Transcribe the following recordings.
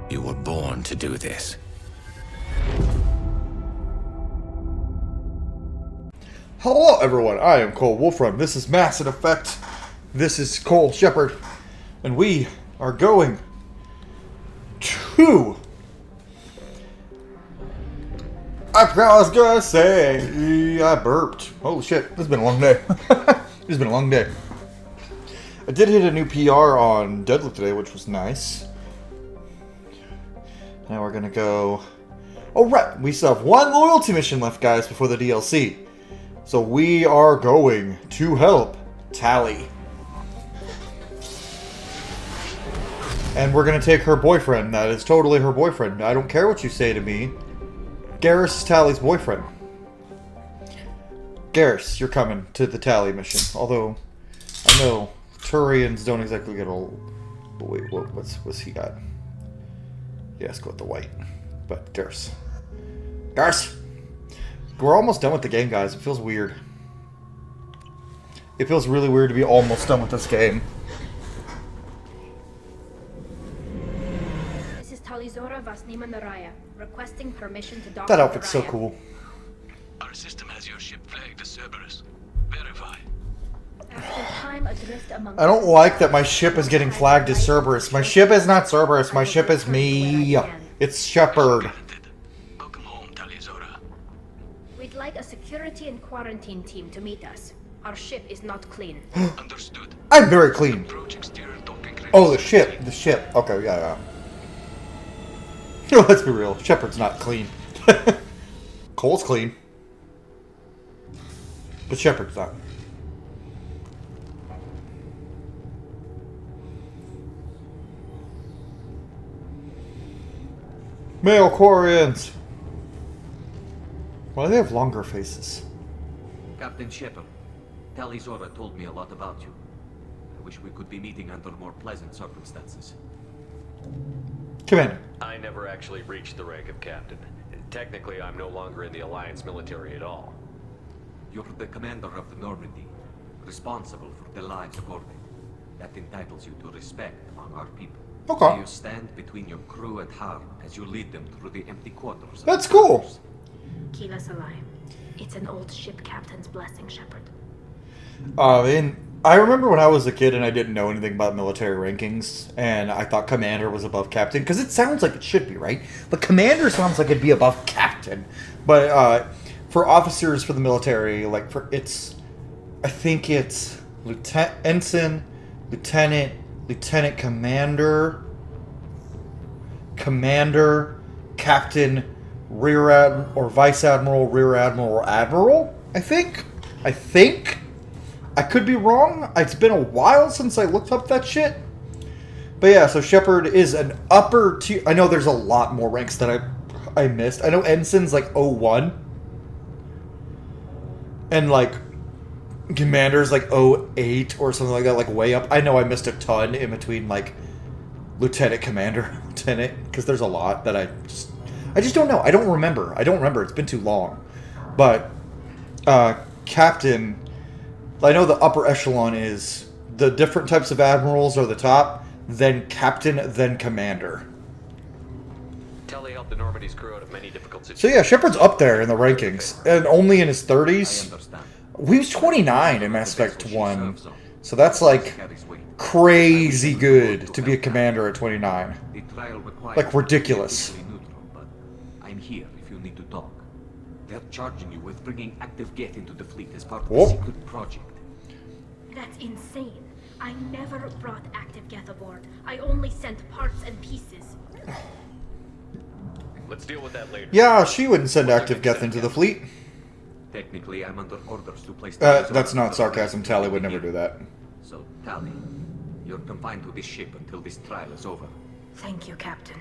You were born to do this. Hello everyone, I am Cole Wolfram. This is Mass in Effect. This is Cole Shepard. And we are going to... I was gonna say... I burped. Holy shit, this has been a long day. This has been a long day. I did hit a new PR on Deadlift today, which was nice. Now we're gonna go... Oh right, we still have one loyalty mission left, guys, before the DLC. So we are going to help Tali. And we're going to take her boyfriend. That is totally her boyfriend. I don't care what you say to me. Garrus is Tali's boyfriend. Garrus, you're coming to the Tali mission. Although, I know Turians don't exactly get a... Wait, what's he got? Yes, go with the white. But Garrus. Garrus! We're almost done with the game, guys. It feels weird. It feels really weird to be almost done with this game. This is Talizora Vasnima Naraya, requesting permission to dock. That outfit's so cool. Our system has your ship flagged as Cerberus. Verify. After time adrift among I don't like that my ship is getting flagged as Cerberus. My ship is not Cerberus. My ship is me. It's Shepard. Welcome home, Talizora. We'd like a security and quarantine team to meet us. Our ship is not clean. Understood. I'm very clean. Approach exterior docking clearance. Oh, the ship. The ship. Okay, yeah. Let's be real. Shepard's not clean. Cole's clean. But Shepard's not. Male Quarians. Why do they have longer faces? Captain Shepard, Talizora told me a lot about you. I wish we could be meeting under more pleasant circumstances. Commander. I never actually reached the rank of captain. Technically, I'm no longer in the Alliance military at all. You're the commander of the Normandy, responsible for the lives of Orbe. That entitles you to respect among our people. Okay. You stand between your crew and harm as you lead them through the empty quarters. of That's the cool. Embers. Kila Salai. It's an old ship captain's blessing, Shepard. I remember when I was a kid and I didn't know anything about military rankings, and I thought commander was above captain, because it sounds like it should be, right? But commander sounds like it'd be above captain. But for officers for the military, like I think it's ensign, lieutenant commander, captain, rear admiral, or vice admiral, rear admiral, or admiral. I think. I could be wrong. It's been a while since I looked up that shit. But yeah, so Shepard is an upper tier. I know there's a lot more ranks that I missed. I know ensign's like 01. And like commander's like 08 or something like that, like way up. I know I missed a ton in between like lieutenant, commander, lieutenant, because there's a lot that I just don't know. I don't remember. It's been too long. But captain, I know the upper echelon is the different types of admirals are the top, then captain, then commander. Tali helped the Normandy's crew out of many difficult So situations. yeah, Shepard's up there in the rankings, and only in his I 30s. understand. He was 29 in Mass Effect 1, Serves on. so that's like Carries weight. crazy good to be a commander at 29. The trial requires Like, ridiculous. you to be neutral, but I'm here if you need to talk. They're charging you with bringing active Geth into the fleet as part of Oh. a secret project. That's insane. I never brought active Geth aboard. I only sent parts and pieces. Let's deal with that later. Yeah, she wouldn't send active Geth into the fleet. Technically, I'm under orders to place... That's not sarcasm. Tali would never do that. So, Tali, you're confined to this ship until this trial is over. Thank you, Captain.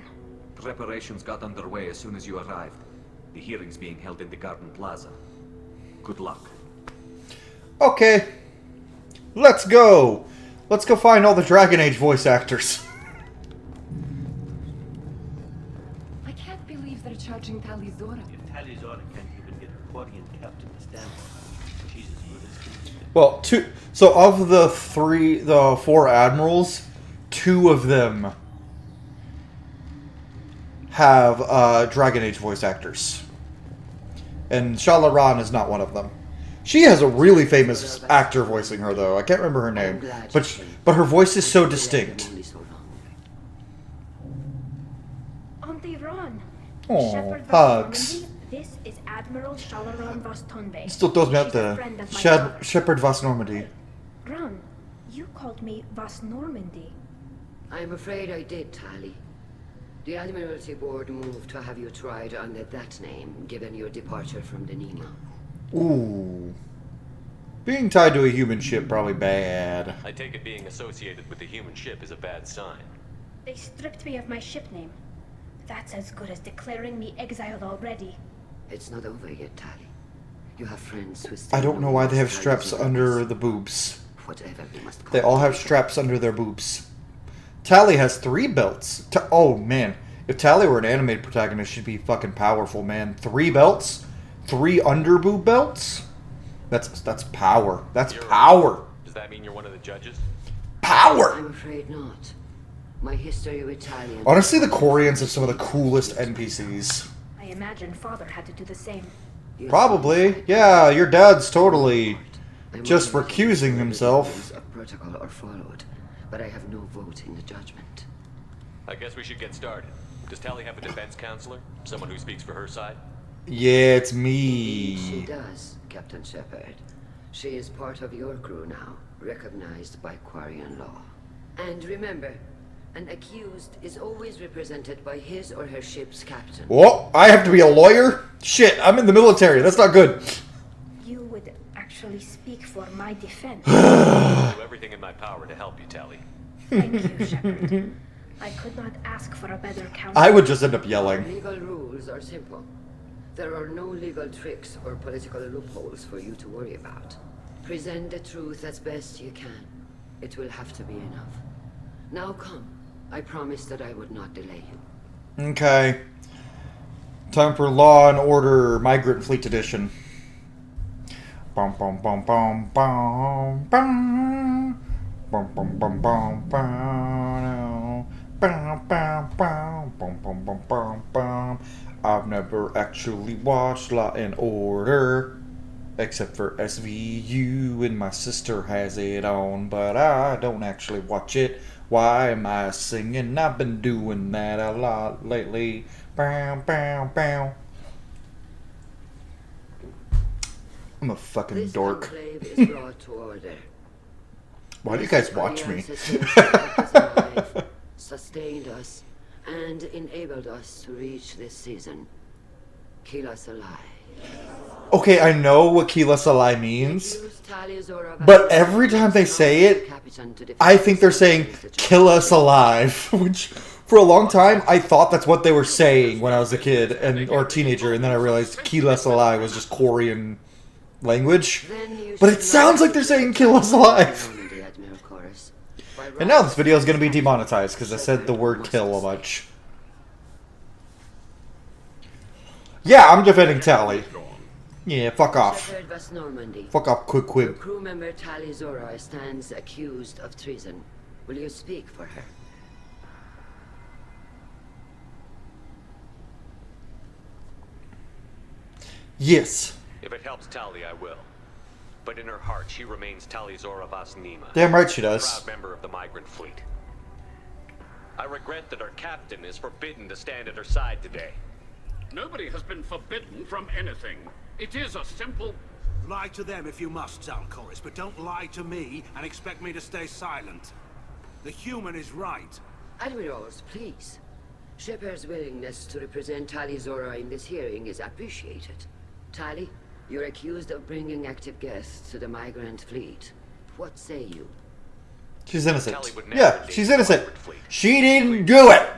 Preparations got underway as soon as you arrived. The hearing's being held in the Garden Plaza. Good luck. Okay. Let's go. Let's go find all the Dragon Age voice actors. I can't believe they're charging Talizora. If Talizora can't even get a Quarian captain to stand for, she's as good as can. Well, so of the four admirals, two of them have Dragon Age voice actors. And Shalaran is not one of them. She has a really famous actor voicing her, though. I can't remember her name. But her voice is so distinct. Auntie Ron. Aw, Shepard hugs. Normandy, this is Admiral Shalaran Vostonbe. Still throws me out She's a the friend of my father's. Shepard Voss Normandy. Ron, you called me Voss Normandy. I'm afraid I did, Tali. The Admiralty Board moved to have you tried under that name, given your departure from the Nima. Ooh. Being tied to a human ship, probably bad. I take it being associated with the human ship is a bad sign. They stripped me of my ship name. That's as good as declaring me exiled already. It's not over yet, Tali. You have friends who I don't know why they have straps under the boobs. Whatever we must call They all have straps under their boobs. Tali has 3 belts. Oh, man. If Tali were an animated protagonist, she'd be fucking powerful, man. 3 belts? 3 under boob belts? That's power. That's power. Does that mean you're one of the judges? Power! I'm afraid not. My history with Tali... Honestly, the Quarians have some of the coolest NPCs. I imagine Father had to do the same. Probably. Yeah, your dad's totally just recusing himself. Of protocol are followed, but I have no vote in the judgment. I guess we should get started. Does Tali have a defense counselor? Someone who speaks for her side? Yeah, it's She me. does, Captain Shepard. She is part of your crew now, recognized by Quarian law. And remember, an accused is always represented by his or her ship's captain. Whoa, I have to be a lawyer? Shit, I'm in the military. That's not good. You would actually speak for my defense. I'll do everything in my power to help you, Tali. Thank you, Shepard. I could not ask for a better counsel. I would just end up yelling. Legal rules are simple. There are no legal tricks or political loopholes for you to worry about. Present the truth as best you can. It will have to be enough. Now come. I promised that I would not delay you. Okay. Time for Law and Order Migrant Fleet Edition. Bum bum bum bum bum bum. Bum bum bum bum bum. Bum bum bum bum bum bum bum bum. I've never actually watched Law and Order, except for SVU, and my sister has it on, but I don't actually watch it. Why am I singing? I've been doing that a lot lately. Bow, bow, bow. I'm a fucking This dork. enclave is brought to order. Why do you guys watch me? Sustained us and enabled us to reach this season. Keep us alive. Okay, I know what Kila Salai means, but every time they say it, I think they're saying kill us alive, which for a long time I thought that's what they were saying when I was a kid or teenager, and then I realized Kila Salai was just Quarian language. But it sounds like they're saying kill us alive. And now this video is going to be demonetized because I said the word kill a bunch. Yeah, I'm defending Tali. Yeah, fuck off. Shepard Voss Normandy. Fuck off, quick quib. Crew member Tali Zora stands accused of treason. Will you speak for her? Yes. If it helps Tali, I will. But in her heart, she remains Tali Zora Voss Nima. Damn right she a does. proud member of the migrant fleet. I regret that her captain is forbidden to stand at her side today. Nobody has been forbidden from anything. It is a simple... Lie to them if you must, Zalcoris, but don't lie to me and expect me to stay silent. The human is right. Admirals, please. Shepard's willingness to represent Tali Zora in this hearing is appreciated. Tali, you're accused of bringing active guests to the migrant fleet. What say you? She's innocent. Tali would never Yeah, date she's the innocent. migrant fleet. She didn't do it.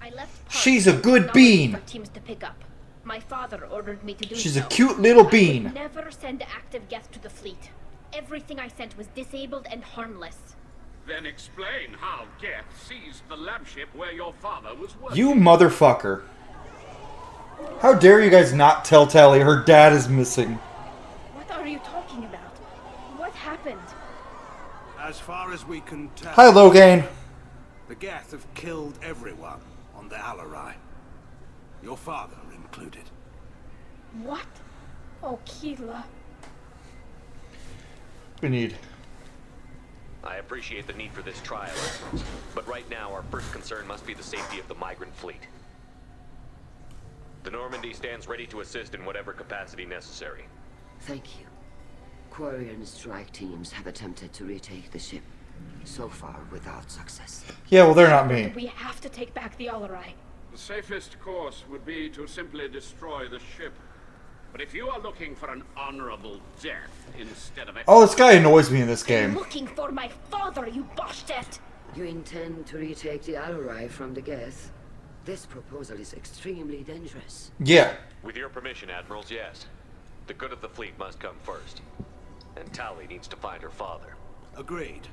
I left She's a parts good knowledge bean. for teams to pick up. My father ordered me to do She's so. a cute little I bean. would never send active guests to the fleet. Everything I sent was disabled and harmless. Then explain how Geth seized the lab ship where your father was working. You motherfucker. How dare you guys not tell Tali her dad is missing? What are you talking about? What happened? As far as we can tell, Hi, Logain. the Geth have killed everyone. on the Alarai. Your father included. What? Oh, Keela. We need. I appreciate the need for this trial, but right now our first concern must be the safety of the migrant fleet. The Normandy stands ready to assist in whatever capacity necessary. Thank you. Quarian strike teams have attempted to retake the ship, so far without success. Yeah, well, they're not me. We have to take back the Alarai. The safest course would be to simply destroy the ship. But if you are looking for an honorable death instead of... Oh, this guy annoys me in this I'm game. looking for my father, you bastard! You intend to retake the Alarai from the Geth? This proposal is extremely dangerous. Yeah. With your permission, Admirals, yes. The good of the fleet must come first. And Tali needs to find her father. Agreed.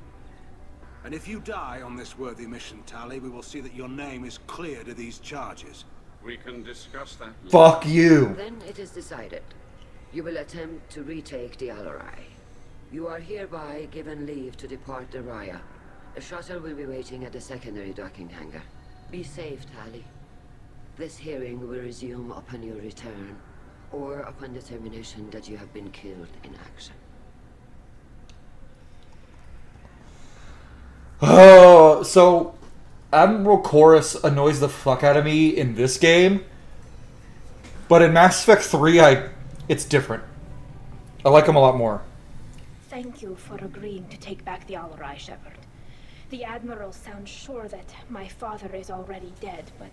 And if you die on this worthy mission, Tali, we will see that your name is cleared of these charges. We can discuss that later. Fuck you. Then it is decided. You will attempt to retake the Alarai. You are hereby given leave to depart the Raya. A shuttle will be waiting at the secondary docking hangar. Be safe, Tali. This hearing will resume upon your return, or upon determination that you have been killed in action. Oh, so Admiral Chorus annoys the fuck out of me in this game, but in Mass Effect 3, it's different. I like him a lot more. Thank you for agreeing to take back the Alarai, Shepard. The Admiral sounds sure that my father is already dead, but...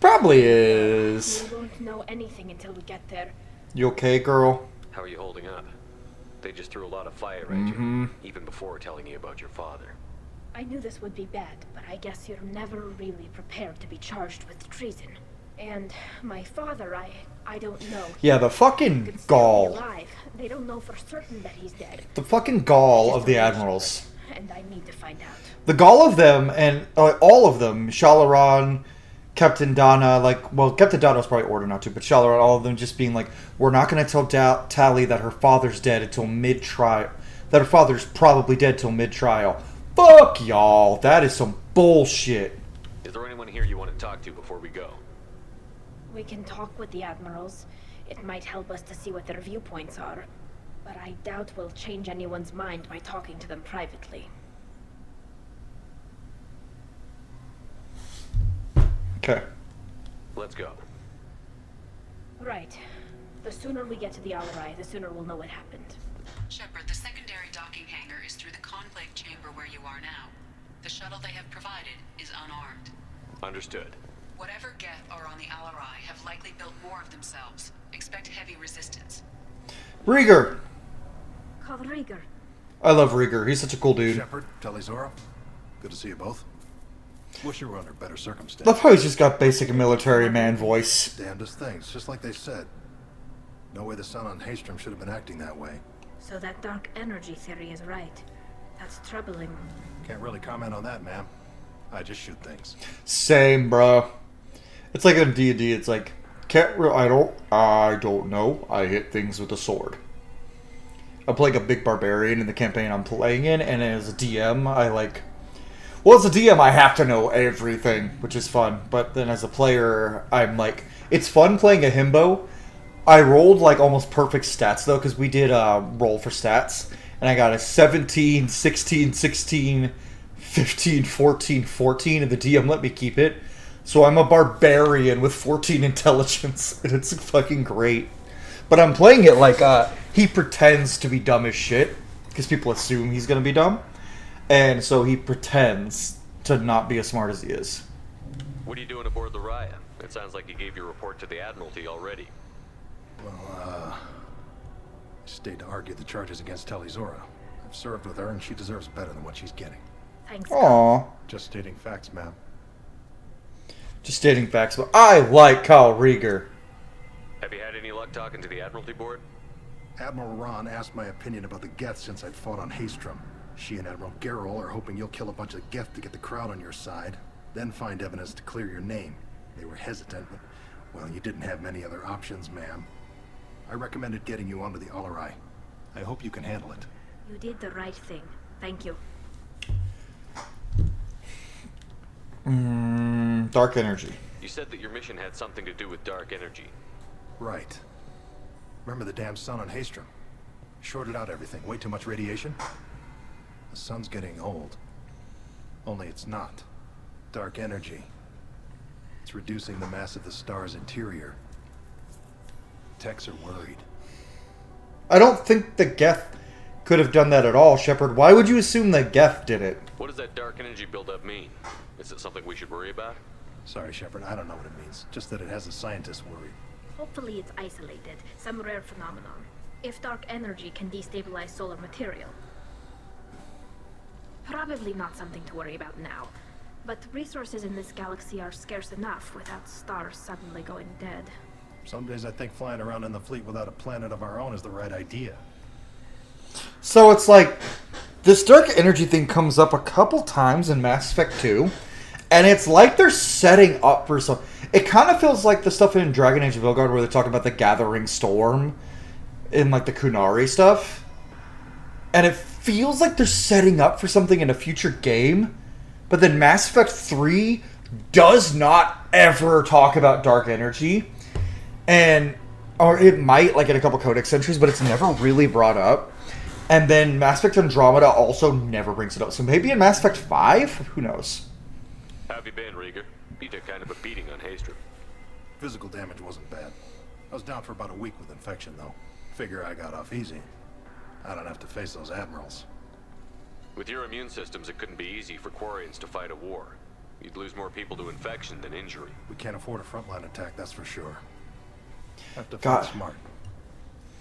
Probably is. We won't know anything until we get there. You okay, girl? How are you holding up? They just threw a lot of fire at you, even before telling you about your father. I knew this would be bad, but I guess you're never really prepared to be charged with treason. And my father, I don't know. Yeah, the fucking Could still be gall. alive. They don't know for certain that he's dead. The fucking gall Just of the a wish, Admirals. And I need to find out. The gall of them, and all of them, Shalaran, Captain Donna, Captain Donna was probably ordered not to, but Shalaran, all of them just being like, we're not going to tell Tali that her father's dead until mid-trial. That her father's probably dead till mid-trial. Fuck y'all. That is some bullshit. Is there anyone here you want to talk to before we go? We can talk with the Admirals. It might help us to see what their viewpoints are. But I doubt we'll change anyone's mind by talking to them privately. Okay. Let's go. Right. The sooner we get to the Alarai, the sooner we'll know what happened. Shepard, the secondary docking hangar is through the conclave chamber where you are now. The shuttle they have provided is unarmed. Understood. Whatever Geth are on the Alarai have likely built more of themselves. Expect heavy resistance. Rieger. Call Rieger. I love Rieger. He's such a cool dude. Shepard, Talizora, good to see you both. Wish you were under better circumstances. Love how he's just got basic military man voice. Damnedest things, just like they said. No way the sun on Haystrom should have been acting that way. So that dark energy theory is right. That's troubling. Can't really comment on that, ma'am. I just shoot things. Same, bro. It's like in D&D. It's like I don't know. I hit things with a sword. I'm playing a big barbarian in the campaign I'm playing in, and as a DM, well, as a DM, I have to know everything, which is fun. But then as a player, I'm like, it's fun playing a himbo. I rolled almost perfect stats though, because we did roll for stats, and I got a 17, 16, 16, 15, 14, 14, and the DM let me keep it. So I'm a barbarian with 14 intelligence, and it's fucking great. But I'm playing it like he pretends to be dumb as shit, because people assume he's going to be dumb. And so he pretends to not be as smart as he is. What are you doing aboard the Raya? It sounds like you gave your report to the Admiralty already. Well, I stayed to argue the charges against Talizora. I've served with her, and she deserves better than what she's getting. Thanks. Aww. Just stating facts, ma'am. Just stating facts, but I like Kyle Rieger. Have you had any luck talking to the Admiralty board? Admiral Ron asked my opinion about the Geth since I'd fought on Haystrom. She and Admiral Gerrel are hoping you'll kill a bunch of Geth to get the crowd on your side, then find evidence to clear your name. They were hesitant, but, well, you didn't have many other options, ma'am. I recommended getting you onto the Alarai. I hope you can handle it. You did the right thing. Thank you. Dark energy. You said that your mission had something to do with dark energy. Right. Remember the damn sun on Haystrom? Shorted out everything. Way too much radiation? The sun's getting old. Only it's not. Dark energy. It's reducing the mass of the star's interior. Techs are worried. I don't think the Geth could have done that at all, Shepard. Why would you assume that Geth did it? What does that dark energy buildup mean? Is it something we should worry about? Sorry, Shepard, I don't know what it means. Just that it has the scientists worried. Hopefully it's isolated, some rare phenomenon. If dark energy can destabilize solar material. Probably not something to worry about now. But resources in this galaxy are scarce enough without stars suddenly going dead. Some days I think flying around in the fleet without a planet of our own is the right idea. So it's like, this dark energy thing comes up a couple times in Mass Effect 2, and it's like they're setting up for some... It kind of feels like the stuff in Dragon Age of Vilgard where they're talking about the Gathering Storm in like the Kunari stuff. And it feels like they're setting up for something in a future game. But then Mass Effect 3 does not ever talk about dark energy. And, or it might, like in a couple codex entries, but it's never really brought up. And then Mass Effect Andromeda also never brings it up. So maybe in Mass Effect 5? Who knows? How have you been, Rieger? You took kind of a beating on Haystrom. Physical damage wasn't bad. I was down for about a week with infection, though. Figure I got off easy. I don't have to face those admirals. With your immune systems, it couldn't be easy for Quarians to fight a war. You'd lose more people to infection than injury. We can't afford a frontline attack, that's for sure. Have to God. fight smart.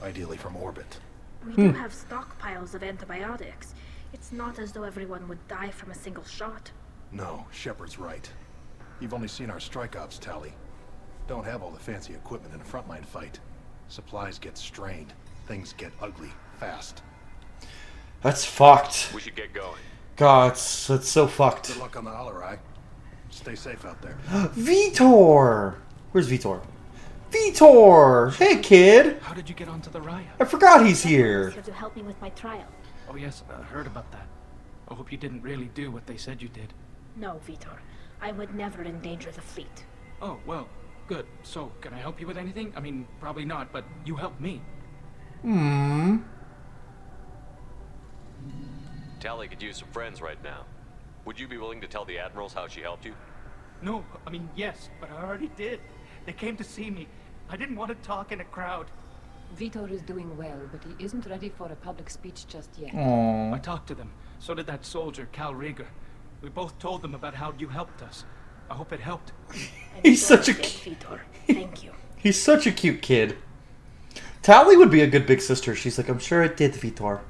Ideally from orbit. We do have stockpiles of antibiotics. It's not as though everyone would die from a single shot. No, Shepard's right. You've only seen our strike ops, Tali. Don't have all the fancy equipment in a frontline fight. Supplies get strained. Things get ugly fast. That's fucked. We should get going. God, that's so fucked. Good luck on the Alarai. Stay safe out there. Vitor! Where's Vitor? Vitor! Hey, kid! How did you get onto the riot? I forgot he's here. Here to help me with my trial. Oh yes, I heard about that. I hope you didn't really do what they said you did. No, Vitor. I would never endanger the fleet. Oh, well, good. So, can I help you with anything? I mean, probably not, but you helped me. Tali could use some friends right now. Would you be willing to tell the admirals how she helped you? No, I mean, yes, but I already did. They came to see me. I didn't want to talk in a crowd. Vitor is doing well, but he isn't ready for a public speech just yet. Aww. I talked to them. So did that soldier, Cal Rieger. We both told them about how you helped us. I hope it helped. He's such a Vitor. Thank you. He's such a cute kid. Tali would be a good big sister. She's like, I'm sure it did, Vitor.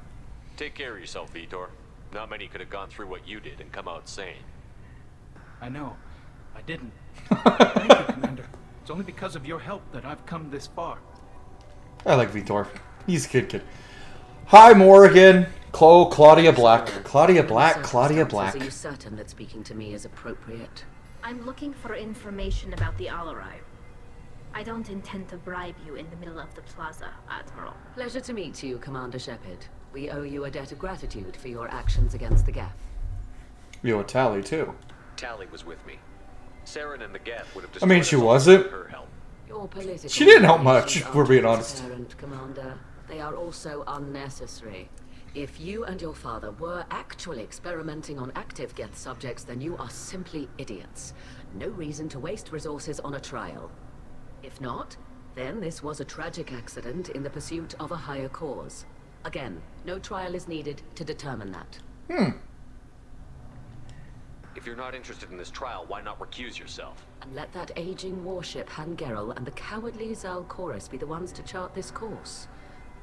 Take care of yourself, Vitor. Not many could have gone through what you did and come out sane. I know. I didn't. Thank you, Commander. It's only because of your help that I've come this far. I like Vitor. He's a good kid. Hi, Morrigan. Claudia Black. Claudia Black. Claudia Black. Are you certain that speaking to me is appropriate? I'm looking for information about the Alarai. I don't intend to bribe you in the middle of the plaza, Admiral. Pleasure to meet you, Commander Shepard. We owe you a debt of gratitude for your actions against the Geth. You owe Tali, too. Tali was with me. Saren and the Geth would have I mean, destroyed she us all wasn't. with her help. Your political She didn't help much, motivations if we're being are honest. transparent, Commander. They are also unnecessary. If you and your father were actually experimenting on active Geth subjects, then you are simply idiots. No reason to waste resources on a trial. If not, then this was a tragic accident in the pursuit of a higher cause. Again, no trial is needed to determine that. If you're not interested in this trial, why not recuse yourself? And let that aging warship Hangerel and the cowardly Zalcorus be the ones to chart this course?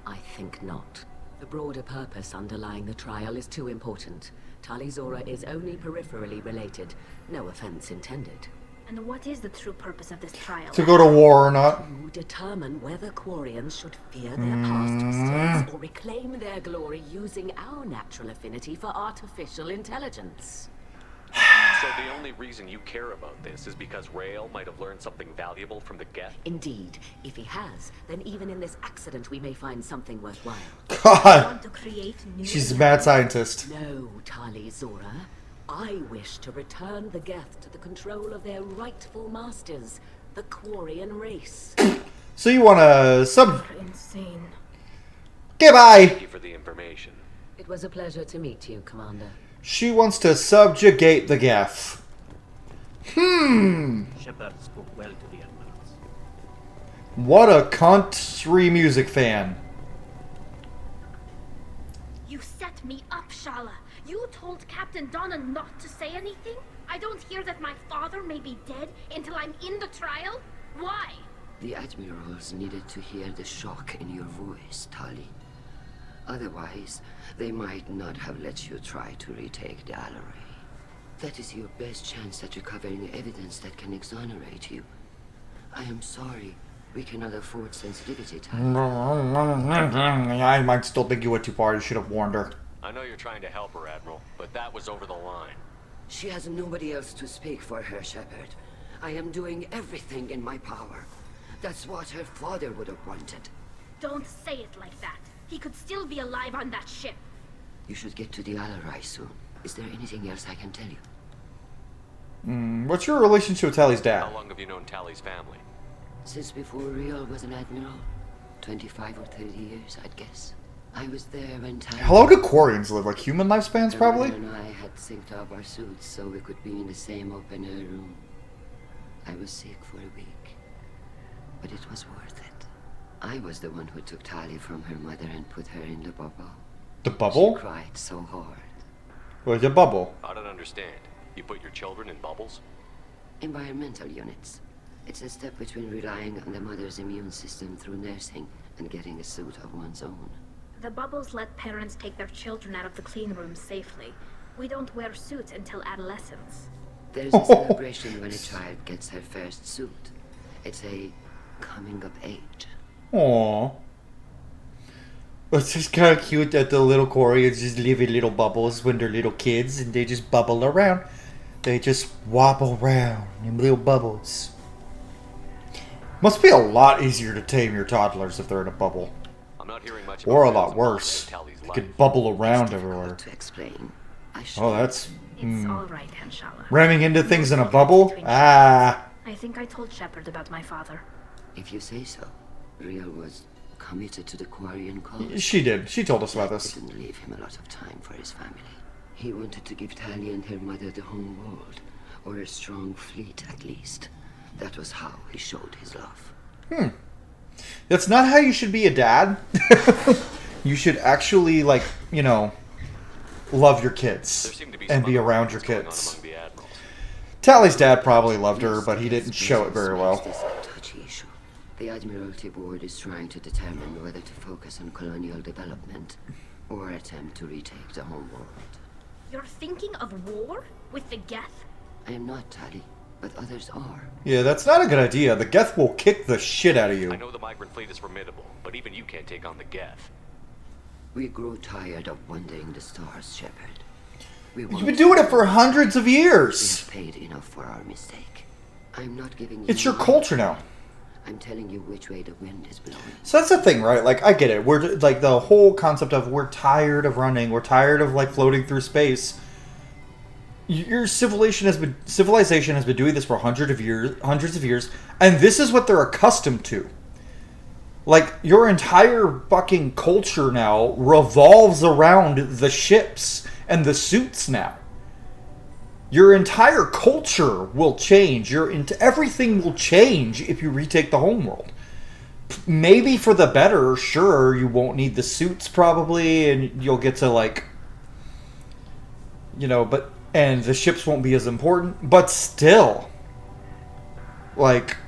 I think not. The broader purpose underlying the trial is too important. Tali Zora is only peripherally related. No offense intended. And what is the true purpose of this trial? To go to war or not. To determine whether Quarians should fear their past mistakes or reclaim their glory using our natural affinity for artificial intelligence. So the only reason you care about this is because Rael might have learned something valuable from the Geth? Indeed. If he has, then even in this accident we may find something worthwhile. God. Want to create new She's a mad scientist. No, Tali Zora. I wish to return the Geth to the control of their rightful masters, the Quarian race. So you want to Insane. Goodbye! Thank you for the information. It was a pleasure to meet you, Commander. She wants to subjugate the Geth. Shepard spoke well to the Embers. What a country music fan. You set me up, Shala. You told Captain Donna not to say anything? I don't hear that my father may be dead until I'm in the trial? Why? The admirals needed to hear the shock in your voice, Tali. Otherwise, they might not have let you try to retake the Allery. That is your best chance at recovering evidence that can exonerate you. I am sorry. We cannot afford sensitivity, Tali. I might still think you went too far. You should have warned her. I know you're trying to help her, Admiral, but that was over the line. She has nobody else to speak for her, Shepard. I am doing everything in my power. That's what her father would have wanted. Don't say it like that. He could still be alive on that ship. You should get to the Allery soon. Is there anything else I can tell you? What's your relationship with Tali's dad? How long have you known Tali's family? Since before Real was an admiral. 25 or 30 years, I'd guess. I was there when Tali... How long do Quarians live? Like human lifespans, probably? Her mother and I had synced up our suits so we could be in the same open-air room. I was sick for a week, but it was worth it. I was the one who took Tali from her mother and put her in the bubble. The bubble? She cried so hard. What's a bubble? I don't understand. You put your children in bubbles? Environmental units. It's a step between relying on the mother's immune system through nursing and getting a suit of one's own. The bubbles let parents take their children out of the clean rooms safely. We don't wear suits until adolescence. There's a celebration when a child gets her first suit. It's a coming of age. Aww. It's just kind of cute that the little Quarians just live in little bubbles when they're little kids and they just bubble around. They just wobble around in little bubbles. Must be a lot easier to tame your toddlers if they're in a bubble. I'm not hearing much Or a about lot worse. They could bubble around everywhere. To explain. Oh, that's... It's all right, Henshala. Ramming into things in a bubble? Ah. I think I told Shepard about my father. If you say so. Real was committed to the Quarian cause. She did. She told us about this. Didn't leave him a lot of time for his family. He wanted to give Tali and her mother the home world, or a strong fleet at least. That was how he showed his love. That's not how you should be a dad. You should actually, like, you know, love your kids and be around your kids. Tali's dad probably loved her, but he didn't show it very well. The Admiralty Board is trying to determine whether to focus on colonial development or attempt to retake the home world. You're thinking of war? With the Geth? I am not, Tali, but others are. Yeah, that's not a good idea. The Geth will kick the shit out of you. I know the migrant fleet is formidable, but even you can't take on the Geth. We grow tired of wandering the stars, Shepard. You've been doing it for hundreds of years. We've paid enough for our mistake. I'm not giving you... It's your culture now. I'm telling you which way the wind is blowing. So that's the thing, right? Like, I get it. We're like the whole concept of we're tired of running. We're tired of like floating through space. Your civilization has been doing this for hundreds of years, and this is what they're accustomed to. Like, your entire fucking culture now revolves around the ships and the suits now. Your entire culture will change. Everything will change if you retake the homeworld. Maybe for the better, sure. You won't need the suits probably, and you'll get to like, you know, and the ships won't be as important. But still, like,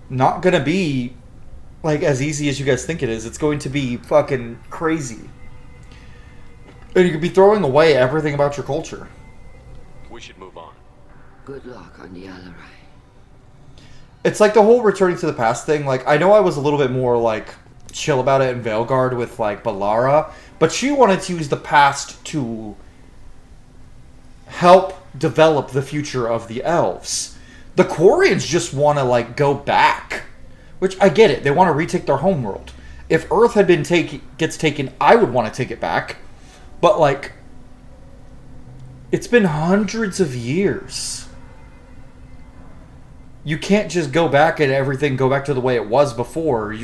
not gonna be like as easy as you guys think it is. It's going to be fucking crazy. And you could be throwing away everything about your culture. We should move on. Good luck on the Allery. It's like the whole returning to the past thing. Like, I know I was a little bit more, like, chill about it in Veilguard with, like, Balara. But she wanted to use the past to help develop the future of the elves. The Quarians just want to, like, go back. Which, I get it. They want to retake their homeworld. If Earth had been gets taken, I would want to take it back. But, like, It's been hundreds of years. You can't just go back and everything go back to the way it was before.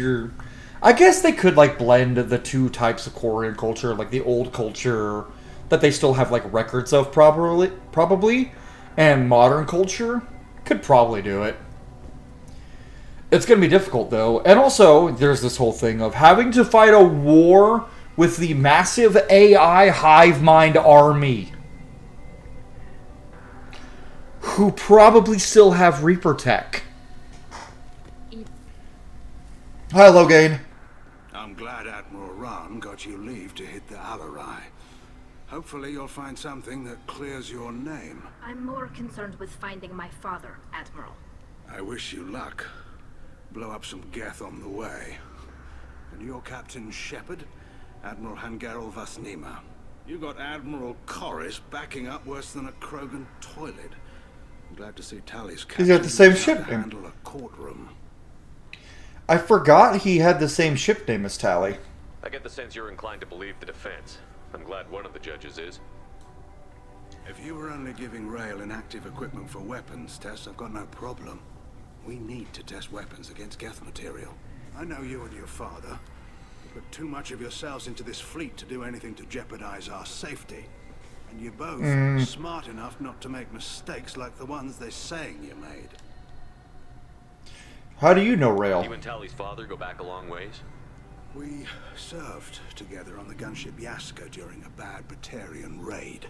I guess they could like blend the two types of Quarian culture, like the old culture that they still have like records of probably, and modern culture. Could probably do it. It's going to be difficult though. And also, there's this whole thing of having to fight a war with the massive AI hive mind army, who probably still have Reaper tech. Hi, Logain. I'm glad Admiral Ran got you leave to hit the Alarai. Hopefully you'll find something that clears your name. I'm more concerned with finding my father, Admiral. I wish you luck. Blow up some Geth on the way. And your Captain Shepard? Admiral Hangarel Vasnima. You got Admiral Corris backing up worse than a Krogan toilet. I'm glad to see Tali's captain. He's got the same ship name. Handle a courtroom. I forgot he had the same ship name as Tali. I get the sense you're inclined to believe the defense. I'm glad one of the judges is. If you were only giving Rail inactive equipment for weapons tests, I've got no problem. We need to test weapons against Geth material. I know you and your father. You put too much of yourselves into this fleet to do anything to jeopardize our safety. And you're both smart enough not to make mistakes like the ones they're saying you made. How do you know Rail? You and Tali's father go back a long ways? We served together on the gunship Yaska during a bad Batarian raid.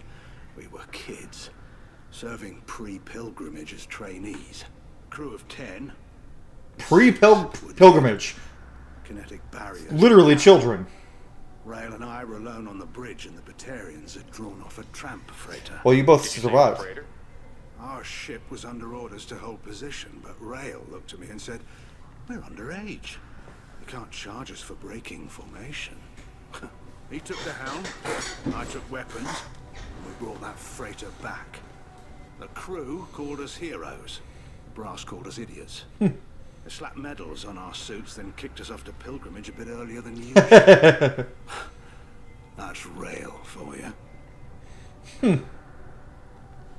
We were kids, serving pre-pilgrimage as trainees. Crew of 10. Pre-pilgrimage. Kinetic barriers. Literally children. Rail and I were alone on the bridge, and the Batarians had drawn off a tramp freighter. Well, you both survived. Our ship was under orders to hold position, but Rail looked at me and said, "We're underage. You can't charge us for breaking formation." He took the helm, I took weapons, and we brought that freighter back. The crew called us heroes. The brass called us idiots. They slapped medals on our suits, then kicked us off to pilgrimage a bit earlier than usual. That's Rail for you.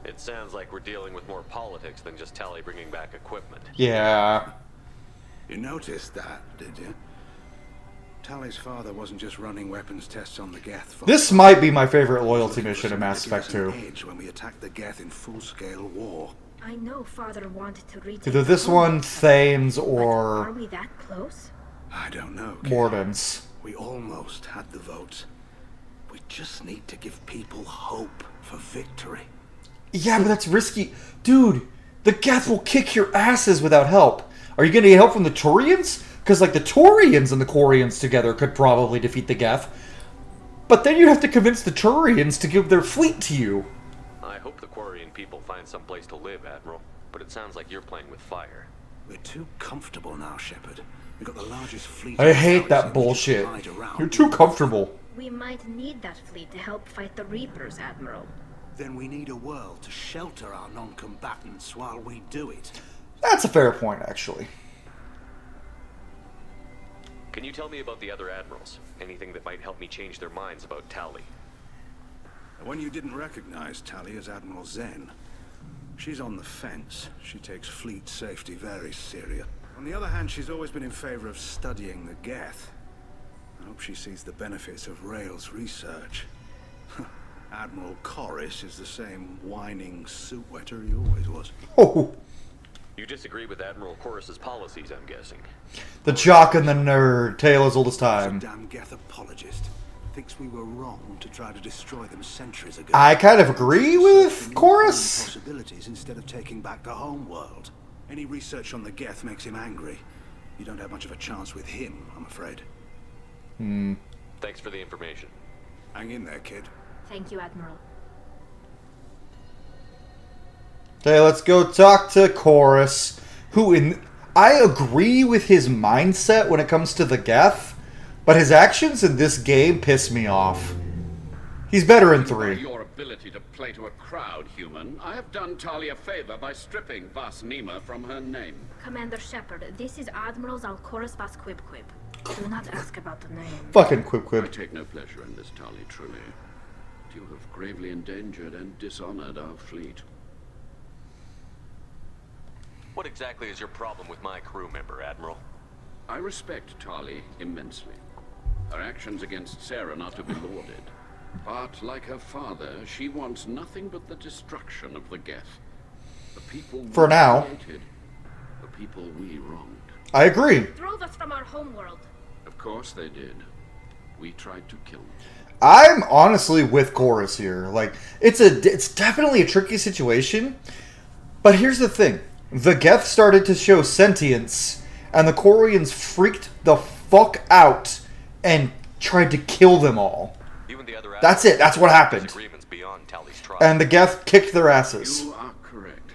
It sounds like we're dealing with more politics than just Tali bringing back equipment. Yeah. You noticed that, did you? Tali's father wasn't just running weapons tests on the Geth. This might be my favorite loyalty mission in Mass Effect 2. When we attacked the Geth in full-scale war. I know Father wanted to retake Either this one, Thanes, or... Are we that close? I don't know, kid. Mordens. We almost had the votes. We just need to give people hope for victory. Yeah, but that's risky. Dude, the Geth will kick your asses without help. Are you going to get help from the Turians? Because, like, the Turians and the Quarians together could probably defeat the Geth. But then you have to convince the Turians to give their fleet to you. I hope the Quarian people find some place to live, Admiral. But it sounds like you're playing with fire. We're too comfortable now, Shepard. We've got the largest fleet. I hate that bullshit. You're too comfortable. We might need that fleet to help fight the Reapers, Admiral. Then we need a world to shelter our non-combatants while we do it. That's a fair point, actually. Can you tell me about the other admirals? Anything that might help me change their minds about Tali? When you didn't recognize Tali as Admiral Zen, she's on the fence. She takes fleet safety very serious. On the other hand, she's always been in favor of studying the Geth. I hope she sees the benefits of Rail's research. Admiral Corris is the same whining suit wetter he always was. Oh. You disagree with Admiral Corris's policies, I'm guessing. The jock and the nerd, tale as old as time. He's a damn Geth apologist. Thinks we were wrong to try to destroy them centuries ago. I kind of agree with Corris. Possibilities instead of taking back the home world. Any research on the Geth makes him angry. You don't have much of a chance with him, I'm afraid. Thanks for the information. Hang in there, kid. Thank you, Admiral. Okay, let's go talk to Corris, who I agree with his mindset when it comes to the Geth, but his actions in this game piss me off. He's better in 3. Your ability to play to a crowd, human. I have done Tali a favor by stripping Vasnima from her name. Commander Shepard, this is Admiral Zalcoris Vas Quib. Do not ask about the name. Fucking Quib. I take no pleasure in this, Tali, truly. you have gravely endangered and dishonored our fleet. What exactly is your problem with my crew member, Admiral? I respect Tali immensely. Her actions against Saren are to be lauded. But, like her father, she wants nothing but the destruction of the Geth. The people we For now. created, the people we wronged. I agree. Drove us from our homeworld. Of course they did. We tried to kill them. I'm honestly with Chorus here. Like, it's definitely a tricky situation. But here's the thing. The Geth started to show sentience, and the Quarians freaked the fuck out and tried to kill them all. Even the other That's it. That's what happened. Beyond Tali's trial. And the Geth kicked their asses. You are correct.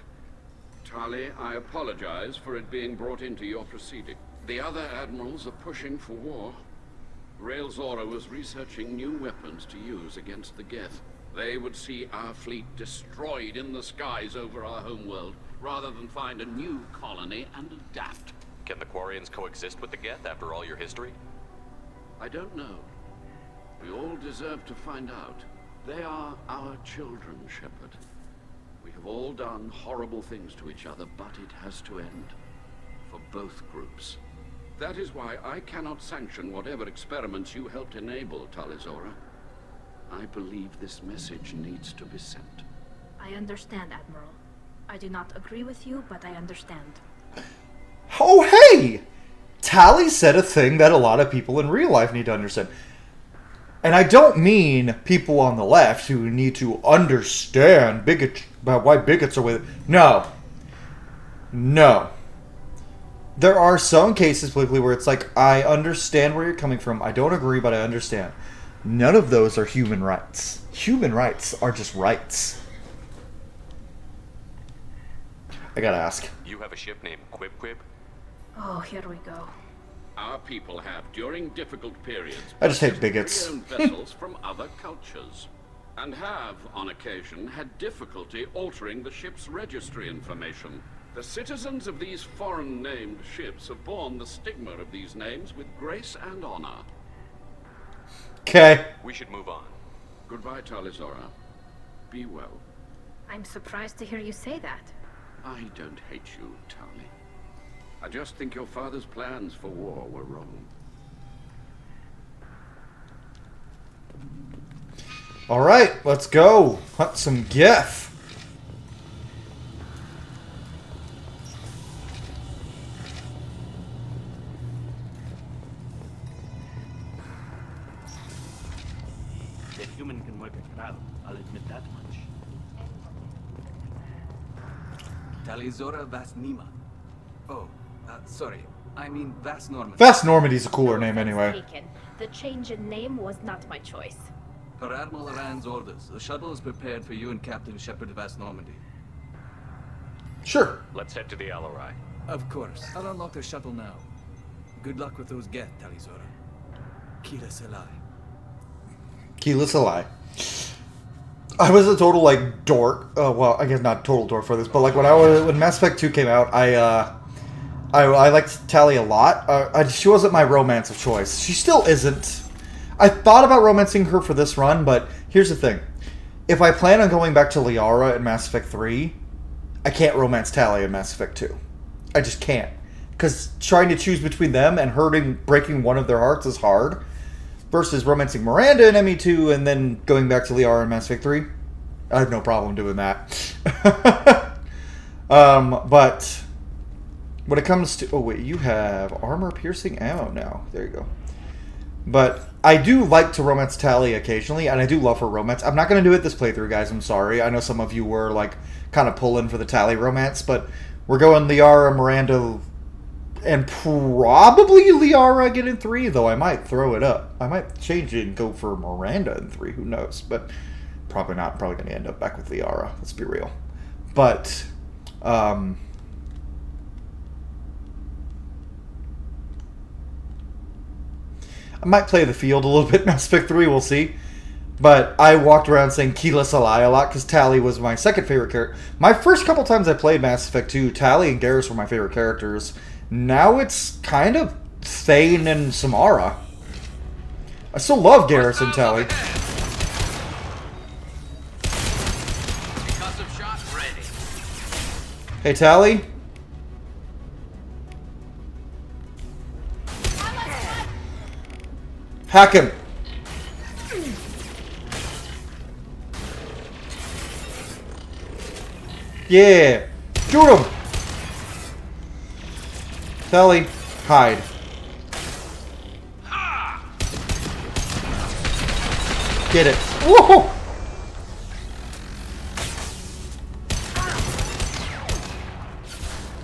Tali, I apologize for it being brought into your proceeding. The other admirals are pushing for war. Rael Zora was researching new weapons to use against the Geth. They would see our fleet destroyed in the skies over our homeworld, rather than find a new colony and adapt. Can the Quarians coexist with the Geth after all your history? I don't know. We all deserve to find out. They are our children, Shepard. We have all done horrible things to each other, but it has to end. For both groups. That is why I cannot sanction whatever experiments you helped enable, Talizora. I believe this message needs to be sent. I understand, Admiral. I do not agree with you, but I understand. Oh, hey! Tali said a thing that a lot of people in real life need to understand. And I don't mean people on the left who need to understand about why bigots are with it. No. No. There are some cases politically where it's like, I understand where you're coming from. I don't agree, but I understand. None of those are human rights. Human rights are just rights. I gotta ask. You have a ship named Quib Quib? Oh, here we go. Our people have, during difficult periods, I just hate bigots. pre-owned vessels from other cultures, and have, on occasion, had difficulty altering the ship's registry information. The citizens of these foreign-named ships have borne the stigma of these names with grace and honor. Okay. We should move on. Goodbye, Talizora. Be well. I'm surprised to hear you say that. I don't hate you, Tali. I just think your father's plans for war were wrong. Alright, let's go. Hunt some Geth. The human can work a crowd, I'll admit that much. Talizora Vasnima. Oh, sorry. I mean Vas Normandy. Vas Normandy's a cooler name anyway. Taken. The change in name was not my choice. Per Admiral Rand's orders, the shuttle is prepared for you and Captain Shepard Vas Normandy. Sure. Let's head to the Alarai. Of course. I'll unlock the shuttle now. Good luck with those Geth, Talizora. Kira Selai. Keyless Ally. I was a total like dork. Well, I guess not total dork for this, but like when Mass Effect 2 came out, I liked Tali a lot. She wasn't my romance of choice. She still isn't. I thought about romancing her for this run, but here's the thing: if I plan on going back to Liara in Mass Effect 3, I can't romance Tali in Mass Effect 2. I just can't, because trying to choose between them and breaking one of their hearts is hard. Versus romancing Miranda in ME2 and then going back to Liara in Mass Effect 3. I have no problem doing that. But when it comes to... Oh, wait. You have armor-piercing ammo now. There you go. But I do like to romance Tali occasionally, and I do love her romance. I'm not going to do it this playthrough, guys. I'm sorry. I know some of you were, like, kind of pulling for the Tali romance, but we're going Liara, Miranda... And probably Liara again in 3, though I might throw it up. I might change it and go for Miranda in 3, who knows. But probably not. Probably going to end up back with Liara, let's be real. But, I might play the field a little bit in Mass Effect 3, we'll see. But I walked around saying Keela Salai a lot because Tali was my second favorite character. My first couple times I played Mass Effect 2, Tali and Garrus were my favorite characters. Now it's kind of Thane and Samara. I still love Garrus and Tali. Hey, Tali? Hack him! Yeah! Shoot him! Tali, hide. Get it. Whoa!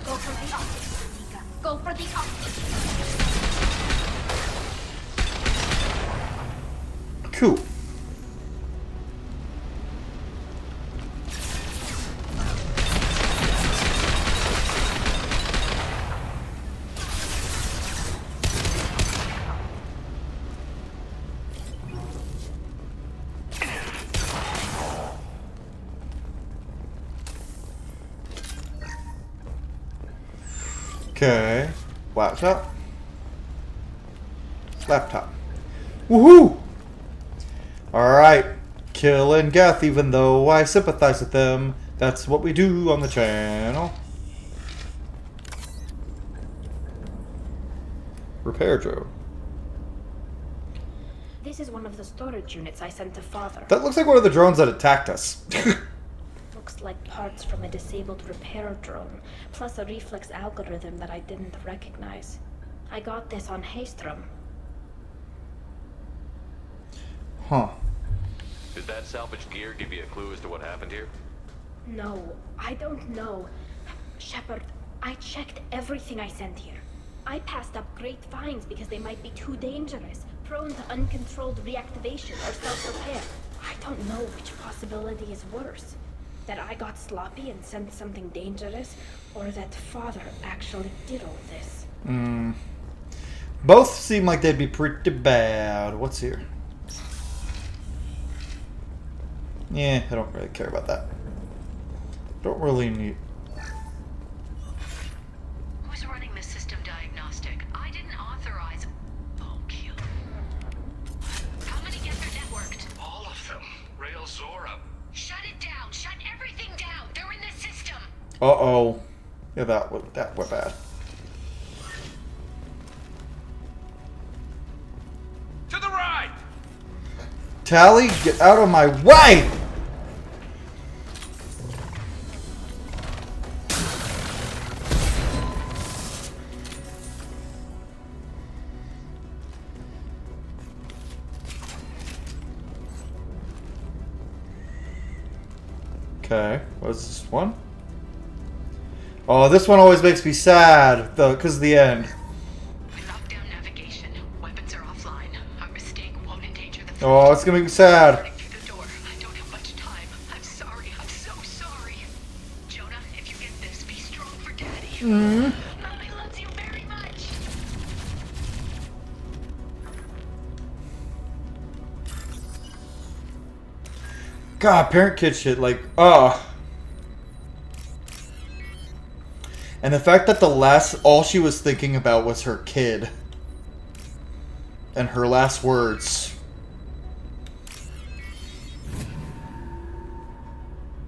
Go for the optics, Nika. Go for the optics. Cool. Okay. Laptop. Laptop. Woohoo! Alright. Kill and Geth, even though I sympathize with them. That's what we do on the channel. Repair drone. This is one of the storage units I sent to Father. That looks like one of the drones that attacked us. Looks like parts from a disabled repair drone, plus a reflex algorithm that I didn't recognize. I got this on Haystrom. Huh. Did that salvaged gear give you a clue as to what happened here? No, I don't know. Shepard, I checked everything I sent here. I passed up great finds because they might be too dangerous, prone to uncontrolled reactivation or self-repair. I don't know which possibility is worse. That I got sloppy and sent something dangerous, or that Father actually did all this. Both seem like they'd be pretty bad. What's here? Yeah, I don't really care about that. Don't really need... Who's running the system diagnostic? I didn't authorize... Oh, kill. How many Geth are networked? All of them. Rail Zora. Shut it down! Shut everything down! They're in the system! Uh-oh. Yeah, that went bad. To the right! Tali, get out of my way! Okay, what's this one? Oh, this one always makes me sad, though, because of the end. We locked down navigation. Weapons are offline. Our mistake won't endanger the... Oh, it's gonna make me sad. Through the door. I don't have much time. I'm sorry. I'm so sorry. Jonah, if you get this, be strong for Daddy. Mommy loves you very much. God, parent-kid shit, like, And the fact that all she was thinking about was her kid. And her last words.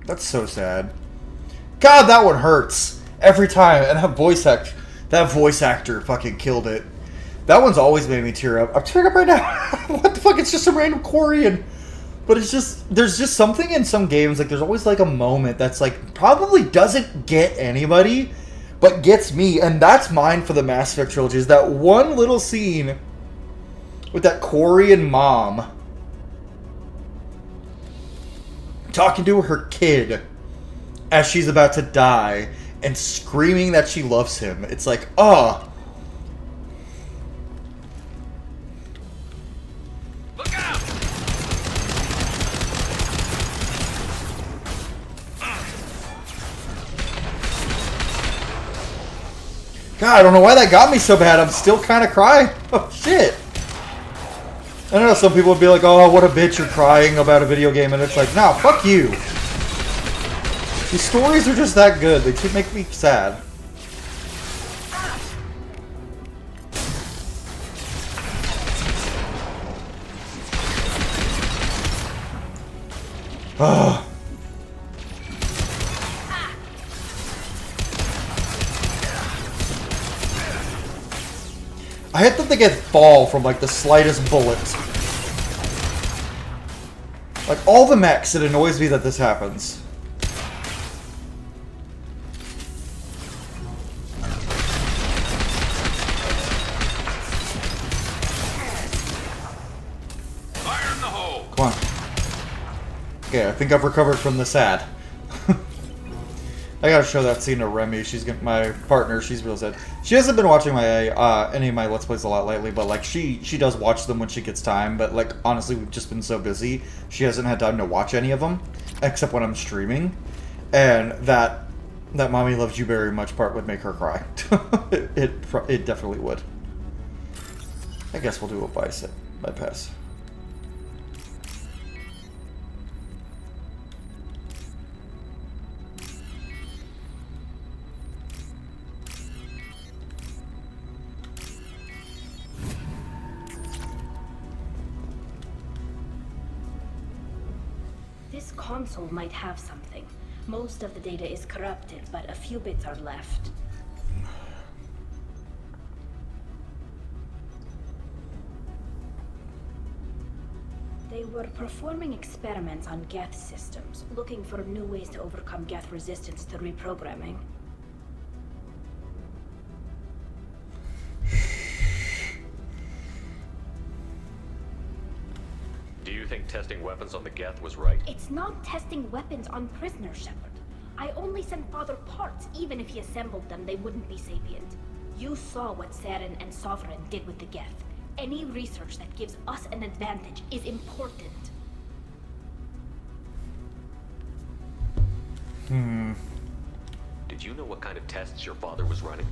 That's so sad. God, that one hurts. Every time. And that voice actor fucking killed it. That one's always made me tear up. I'm tearing up right now. What the fuck? It's just a random Quarian. But it's just, there's just something in some games, like there's always like a moment that's like, probably doesn't get anybody, but gets me, and that's mine for the Mass Effect trilogy, is that one little scene with that Quarian mom talking to her kid as she's about to die and screaming that she loves him. It's like, oh. Look out! God, I don't know why that got me so bad. I'm still kind of crying. Oh, shit. I don't know, some people would be like, oh, what a bitch, you're crying about a video game. And it's like, nah, fuck you. These stories are just that good. They keep making me sad. Ugh. I hate that they get fall from like the slightest bullet. Like all the mechs, it annoys me that this happens. Fire in the hole. Come on. Okay, I think I've recovered from the sad. I gotta show that scene to Remy. She's my partner. She's real sad. She hasn't been watching my any of my Let's Plays a lot lately, but like she does watch them when she gets time. But like honestly, we've just been so busy. She hasn't had time to watch any of them, except when I'm streaming. And that "Mommy loves you very much" part would make her cry. it definitely would. I guess we'll do a bypass. This console might have something. Most of the data is corrupted, but a few bits are left. They were performing experiments on Geth systems, looking for new ways to overcome Geth resistance to reprogramming. Do you think testing weapons on the Geth was right? It's not testing weapons on prisoners, Shepard. I only sent Father parts. Even if he assembled them, they wouldn't be sapient. You saw what Saren and Sovereign did with the Geth. Any research that gives us an advantage is important. Did you know what kind of tests your father was running?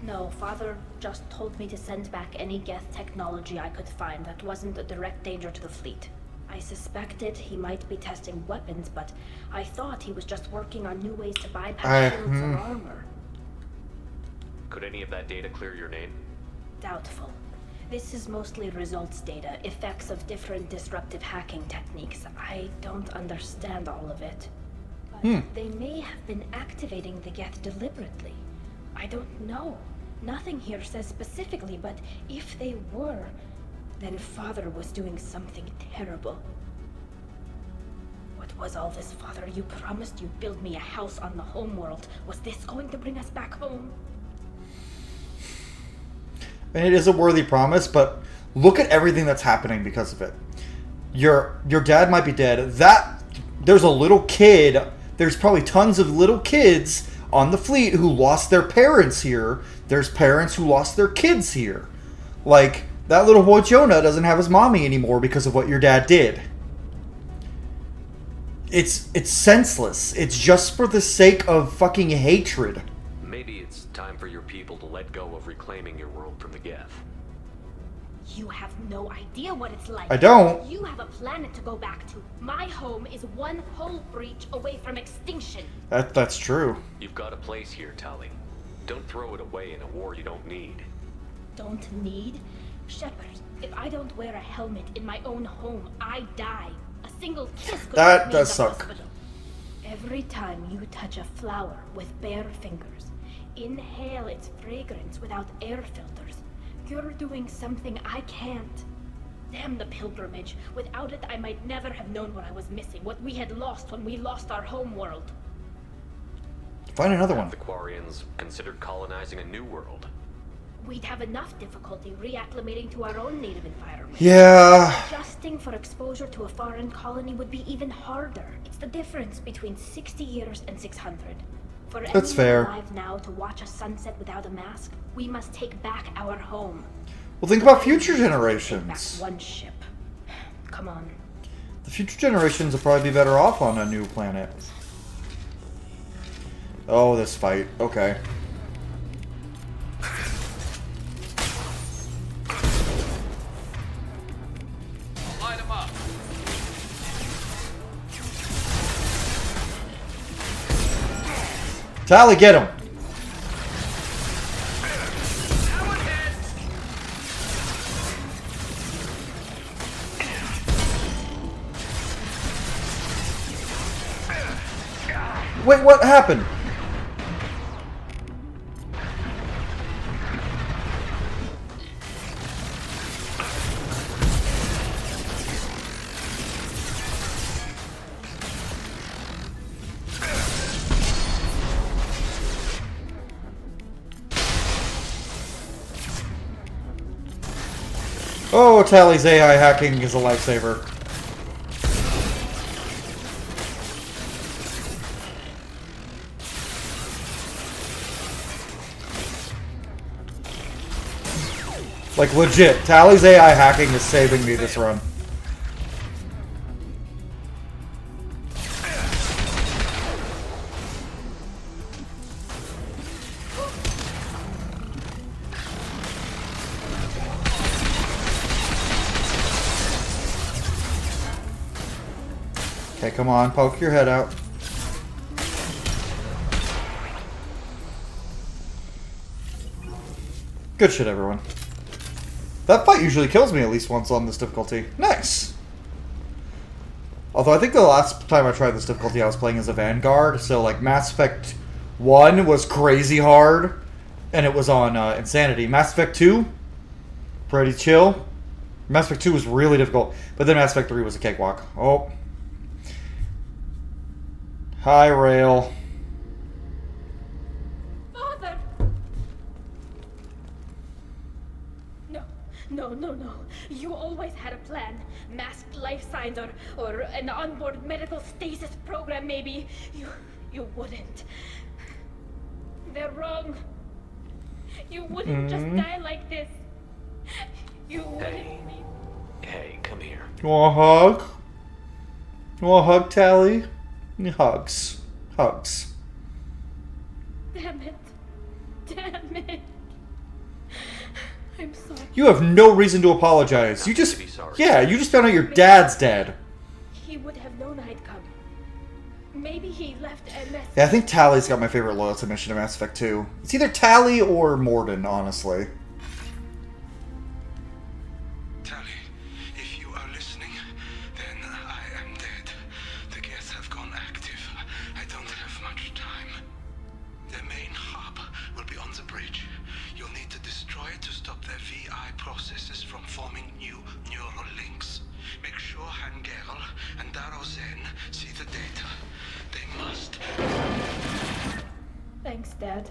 No, Father just told me to send back any Geth technology I could find that wasn't a direct danger to the fleet. I suspected he might be testing weapons, but I thought he was just working on new ways to bypass shields or armor. Could any of that data clear your name? Doubtful. This is mostly results data, effects of different disruptive hacking techniques. I don't understand all of it. But they may have been activating the Geth deliberately. I don't know. Nothing here says specifically, but if they were, then Father was doing something terrible. What was all this, Father? You promised you'd build me a house on the homeworld. Was this going to bring us back home? And it is a worthy promise, but look at everything that's happening because of it. Your dad might be dead. There's a little kid. There's probably tons of little kids on the fleet who lost their parents here. There's parents who lost their kids here. Like, that little boy Jonah doesn't have his mommy anymore because of what your dad did. It's senseless. It's just for the sake of fucking hatred. Maybe it's time for your people to let go of reclaiming your world from the Geth. You have no idea what it's like. I don't. You have a planet to go back to. My home is one hull breach away from extinction. That's true. You've got a place here, Tali. Don't throw it away in a war you don't need. Don't need? Shepard, if I don't wear a helmet in my own home, I die. A single kiss could That put me does in the suck. hospital. Every time you touch a flower with bare fingers, inhale its fragrance without air filters, you're doing something I can't. Damn the pilgrimage. Without it, I might never have known what I was missing, what we had lost when we lost our home world. Find another one. Have the Quarians considered colonizing a new world? We'd have enough difficulty reacclimating to our own native environment. Yeah. Adjusting for exposure to a foreign colony would be even harder. It's the difference between 60 years and 600. For That's anyone fair. alive now to watch a sunset without a mask, we must take back our home. Well, think about future Take back generations. one ship. Come on. The future generations will probably be better off on a new planet. Oh, this fight. Okay. Light him up. Tali, get him. Wait, what happened? Oh, Tali's AI hacking is a lifesaver. Like, legit, Tali's AI hacking is saving me this run. Okay, come on, poke your head out. Good shit, everyone. That fight usually kills me at least once on this difficulty. Nice! Although I think the last time I tried this difficulty I was playing as a Vanguard, so like Mass Effect 1 was crazy hard, and it was on Insanity. Mass Effect 2, pretty chill. Mass Effect 2 was really difficult, but then Mass Effect 3 was a cakewalk. Oh. Hi, Rail. Father! No. You always had a plan. Masked life signs or an onboard medical stasis program, maybe. You wouldn't. They're wrong. You wouldn't just die like this. You wouldn't be. Hey, come here. You want a hug? You want a hug, Tali? Hugs. Hugs. Damn it. I'm sorry. You have no reason to apologize. You just... Yeah, you just found out your dad's dead. He would have known I'd come. Maybe he left MS. Yeah, I think Tali's got my favorite loyalty mission in Mass Effect 2. It's either Tali or Morden, honestly. Tali, if you are listening, then I am dead. The geth have gone active. I don't have much time. The main hub will be on the bridge. You'll need to destroy it to stop their VI processes from forming new neural links. Make sure Hangerl and Darozen see the data. They must. Thanks, Dad.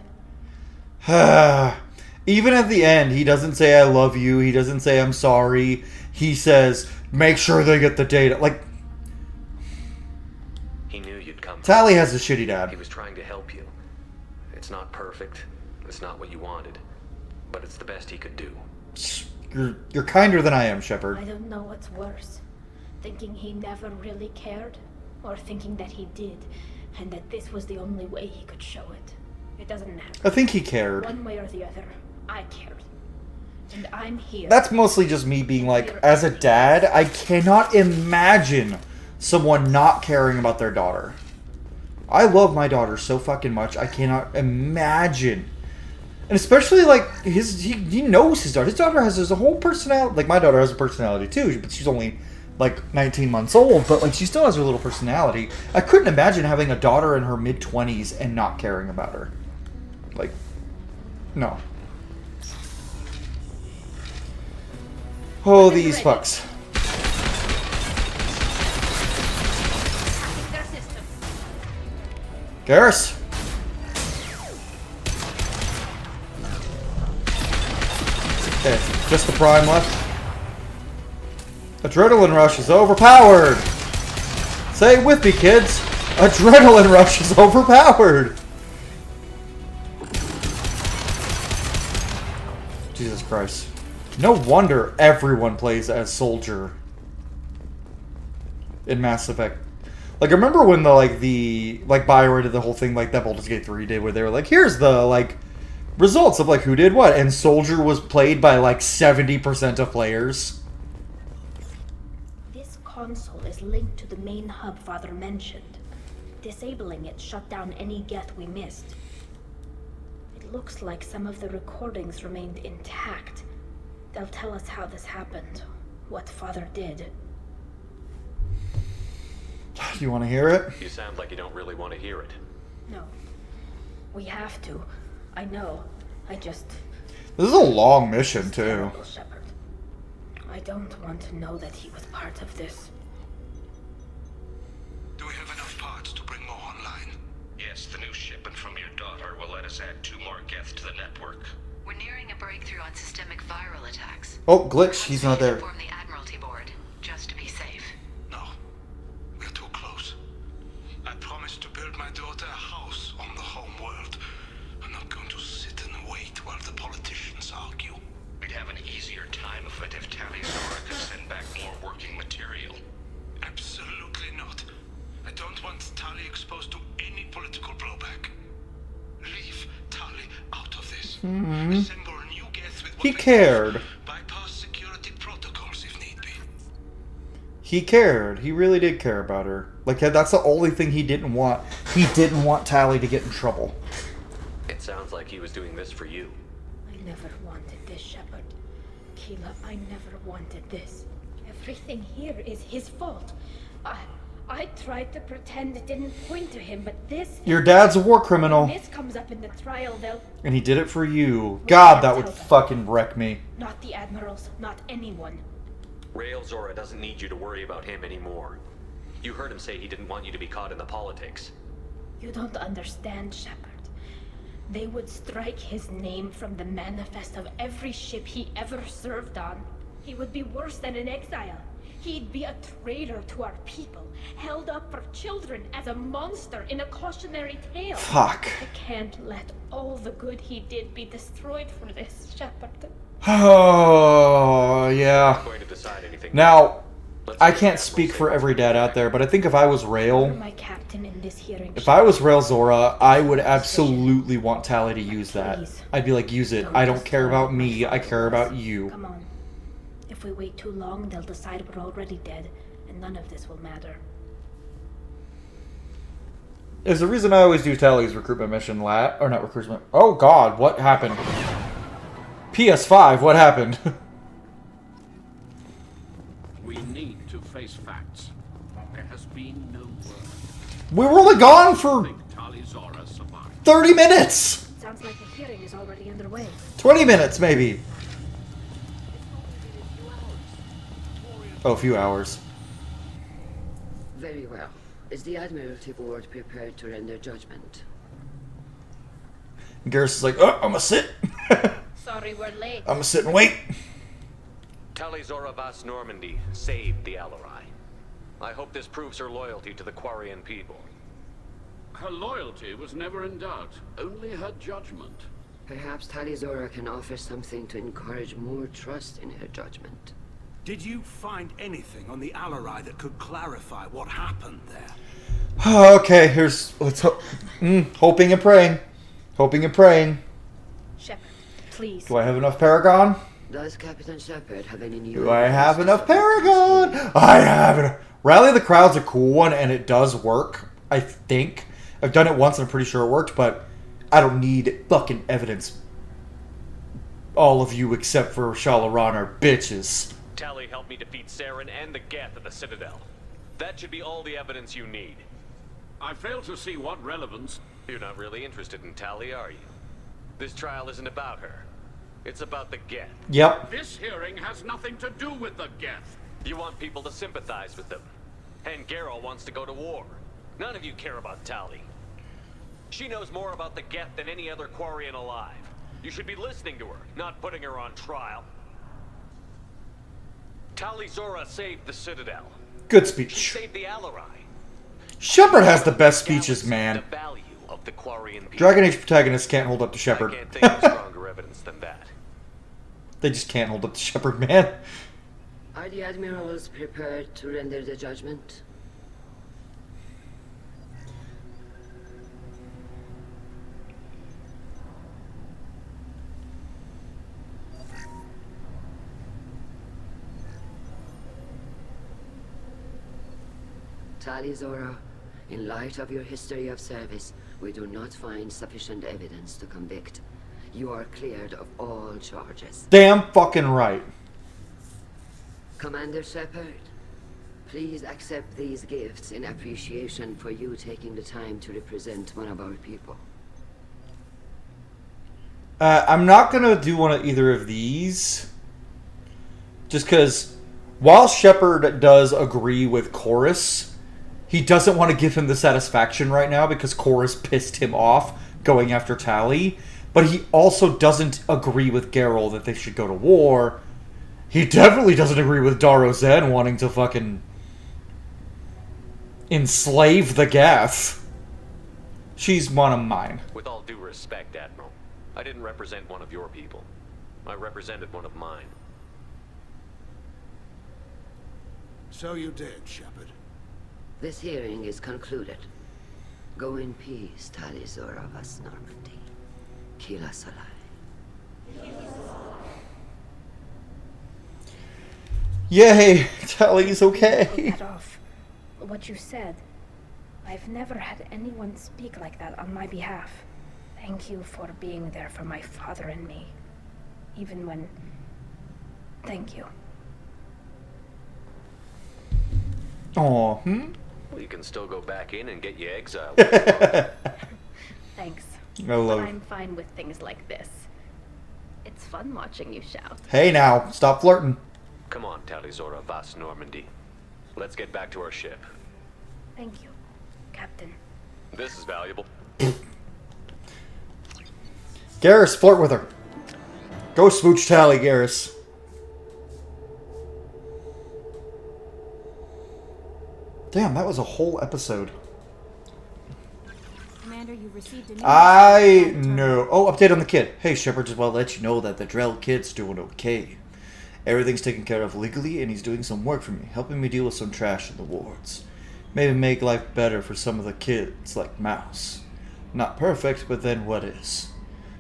Even at the end, he doesn't say I love you. He doesn't say I'm sorry. He says, make sure they get the data. Like, He knew you'd come. Tali has a shitty dad. He was trying to help you. It's not perfect. It's not what you wanted. But it's the best he could do. You're kinder than I am, Shepard. I don't know what's worse. Thinking he never really cared, or thinking that he did, and that this was the only way he could show it. It doesn't matter. I think he cared. One way or the other, I cared. And I'm here. That's mostly just me being like, as a dad, I cannot imagine someone not caring about their daughter. I love my daughter so fucking much, I cannot imagine. And especially, like, he knows his daughter. His daughter has a whole personality. Like, my daughter has a personality, too, but she's only, like, 19 months old. But, like, she still has her little personality. I couldn't imagine having a daughter in her mid-20s and not caring about her. Like, no. Oh, these fucks. Garrus! Okay, just the prime left. Adrenaline rush is overpowered! Say it with me, kids! Adrenaline rush is overpowered! Jesus Christ. No wonder everyone plays as Soldier in Mass Effect. Like, I remember when the BioWare did the whole thing like that Baldur's Gate 3 did, where they were like, here's the, like, results of, like, who did what, and Soldier was played by, like, 70% of players. This console is linked to the main hub Father mentioned. Disabling it shut down any geth we missed. It looks like some of the recordings remained intact. They'll tell us how this happened, what Father did. Do you want to hear it? You sound like you don't really want to hear it. No. We have to. I know. I just... This is a long mission, too. Terrible, Shepard. I don't want to know that he was part of this. Do we have enough parts to bring more online? Yes, the new shipment from your daughter will let us add 2 more geth to the network. We're nearing a breakthrough on systemic viral attacks. Oh, glitch. He's not there. Inform the Admiralty Board, just to be safe. No. We're too close. I promised to build my daughter a house on the home world. I'm not going to sit and wait while the politicians argue. We'd have an easier time of it if Talis could send back more working material. Absolutely not. I don't want Tali exposed to any political blowback. Leave Tali out of this. Assemble new geth with what He cared. bypass security protocols if need be. He cared. He really did care about her. Like, that's the only thing he didn't want. He didn't want Tali to get in trouble. It sounds like he was doing this for you. I never wanted this, Shepard. Keela, I never wanted this. Everything here is his fault. I tried to pretend it didn't point to him, but this... Your dad's a war criminal. When this comes up in the trial, they'll... And he did it for you. God, that would fucking wreck me. Not the admirals, not anyone. Rail Zora doesn't need you to worry about him anymore. You heard him say he didn't want you to be caught in the politics. You don't understand, Shepard. They would strike his name from the manifest of every ship he ever served on. He would be worse than an exile. He'd be a traitor to our people, held up for children as a monster in a cautionary tale. Fuck. I can't let all the good he did be destroyed for this, Shepard. Oh, yeah. I'm going to decide anything. Now, I can't speak for every dad out there, but I think if I was You're Rail, my captain in this hearing. if I was Rail Zora, I would absolutely want Tali to use that. I'd be like, use it. I don't care about me. I care about you. Come on. If we wait too long, they'll decide we're already dead, and none of this will matter. There's a reason I always do Tali's recruitment mission, or not recruitment. Oh God, what happened? PS5, what happened? We need to face facts. There has been no word. We were only gone for Tali Zora survived. 30 minutes! Sounds like the hearing is already underway. 20 minutes, maybe. Oh, a few hours. Very well. Is the Admiralty Board prepared to render judgment? Garrus is like, oh, I'm gonna sit. Sorry we're late. I'm gonna sit and wait. Tali Zora Vas Normandy saved the Alarai. I hope this proves her loyalty to the Quarian people. Her loyalty was never in doubt, only her judgment. Perhaps Tali Zora can offer something to encourage more trust in her judgment. Did you find anything on the Alarai that could clarify what happened there? Okay, let's hoping and praying. Hoping and praying. Shepard, please. Do I have enough Paragon? Does Captain Shepard have any new... Do I have enough Paragon? I have enough. Rally the Crowd's a cool one, and it does work, I think. I've done it once, and I'm pretty sure it worked, but I don't need fucking evidence. All of you except for Shalaran are bitches. Tali helped me defeat Saren and the Geth at the Citadel. That should be all the evidence you need. I fail to see what relevance... You're not really interested in Tali, are you? This trial isn't about her. It's about the Geth. Yep. This hearing has nothing to do with the Geth. You want people to sympathize with them. And Geralt wants to go to war. None of you care about Tali. She knows more about the Geth than any other Quarian alive. You should be listening to her, not putting her on trial. Tali Zora saved the Citadel. Good speech. She saved the Alarai. Shepard has the best speeches, man. The value of the Quarian people. Dragon Age protagonists can't hold up to Shepard. I can't think of stronger evidence than that. They just can't hold up to Shepard, man. Are the admirals prepared to render the judgment? Tali Zora, in light of your history of service, we do not find sufficient evidence to convict. You are cleared of all charges. Damn fucking right. Commander Shepard, please accept these gifts in appreciation for you taking the time to represent one of our people. I'm not gonna do one of either of these. Just because, while Shepard does agree with Chorus, he doesn't want to give him the satisfaction right now because Chorus pissed him off going after Tali. But he also doesn't agree with Geralt that they should go to war. He definitely doesn't agree with Daro Zen wanting to fucking enslave the Geth. She's one of mine. With all due respect, Admiral, I didn't represent one of your people. I represented one of mine. So you did, Shepard. This hearing is concluded. Go in peace, Talis vas Normandy. Kila Salai. Yay, Tali's okay. Hold that off. What you said. I've never had anyone speak like that on my behalf. Thank you for being there for my father and me. Even when... Thank you. Aw, Well, you can still go back in and get you exiled. Thanks. I love But I'm fine with things like this. It's fun watching you shout. Hey now, stop flirting. Come on, Talizora vas Normandy. Let's get back to our ship. Thank you, Captain. This is valuable. Garrus, flirt with her. Go smooch Tali, Garrus. Damn, that was a whole episode. Commander, you received a new I know. Oh, update on the kid. Hey, Shepard, just want to let you know that the Drell kid's doing okay. Everything's taken care of legally, and he's doing some work for me, helping me deal with some trash in the wards. Maybe make life better for some of the kids, like Mouse. Not perfect, but then what is?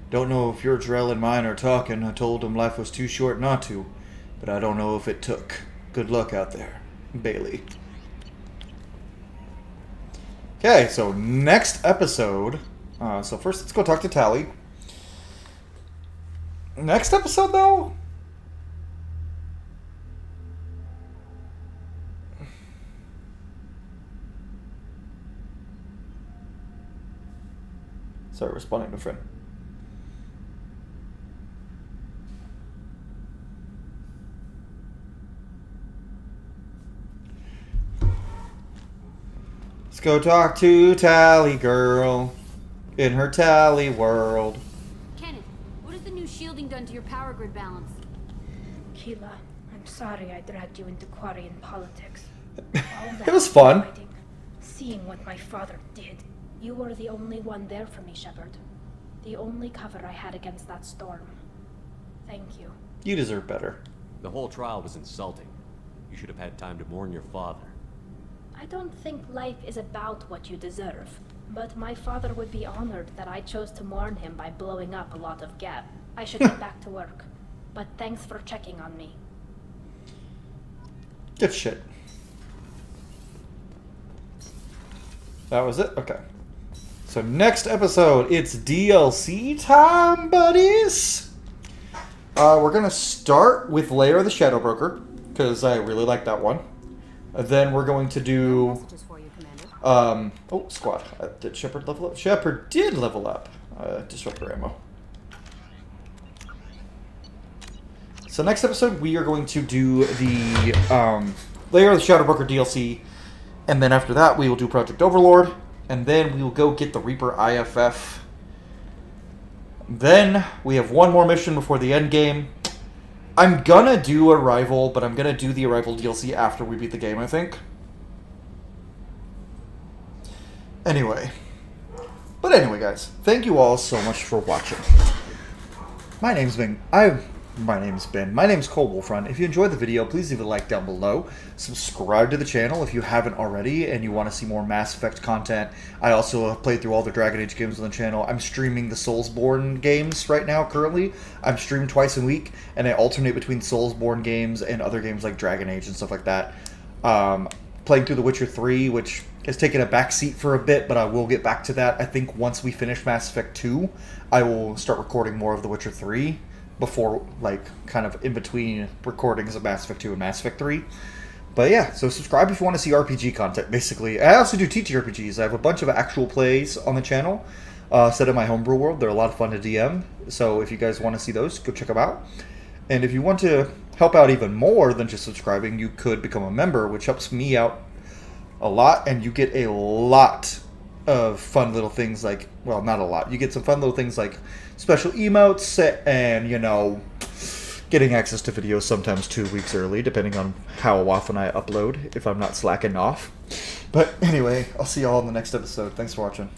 Don't know if your Drell and mine are talking. I told him life was too short not to, but I don't know if it took. Good luck out there. Bailey. Okay, so next episode. So first, let's go talk to Tali. Next episode, though. Sorry, responding to a friend. Let's go talk to Tali girl in her Tali world. Kenneth, what has the new shielding done to your power grid balance? Keela, I'm sorry I dragged you into Quarian politics. It was fun. Seeing what my father did. You were the only one there for me, Shepard. The only cover I had against that storm. Thank you. You deserve better. The whole trial was insulting. You should have had time to mourn your father. I don't think life is about what you deserve, but my father would be honored that I chose to mourn him by blowing up a lot of Geth. I should get back to work, but thanks for checking on me. Good shit. That was it? Okay. So next episode, it's DLC time, buddies! We're going to start with Lair of the Shadow Broker, because I really like that one. Then we're going to do... oh, squad. Did Shepard level up? Shepard did level up. Disruptor ammo. So next episode, we are going to do the Lair of the Shadow Broker DLC. And then after that, we will do Project Overlord. And then we will go get the Reaper IFF. Then we have one more mission before the end game. I'm gonna do Arrival, but I'm gonna do the Arrival DLC after we beat the game, I think. Anyway. But anyway, guys. Thank you all so much for watching. My name's Ben. My name's Cole Wolfrun. If you enjoyed the video, please leave a like down below. Subscribe to the channel if you haven't already and you want to see more Mass Effect content. I also have played through all the Dragon Age games on the channel. I'm streaming the Soulsborne games right now, currently. I'm streamed twice a week, and I alternate between Soulsborne games and other games like Dragon Age and stuff like that. Playing through The Witcher 3, which has taken a backseat for a bit, but I will get back to that. I think once we finish Mass Effect 2, I will start recording more of The Witcher 3. Before, like, kind of in between recordings of Mass Effect 2 and Mass Effect 3. But yeah, so subscribe if you want to see RPG content, basically. I also do TTRPGs. I have a bunch of actual plays on the channel set in my homebrew world. They're a lot of fun to DM. So if you guys want to see those, go check them out. And if you want to help out even more than just subscribing, you could become a member, which helps me out a lot. And you get a lot of fun little things like, well, not a lot. You get some fun little things like special emotes and, you know, getting access to videos sometimes 2 weeks early, depending on how often I upload, if I'm not slacking off. But anyway, I'll see y'all in the next episode. Thanks for watching.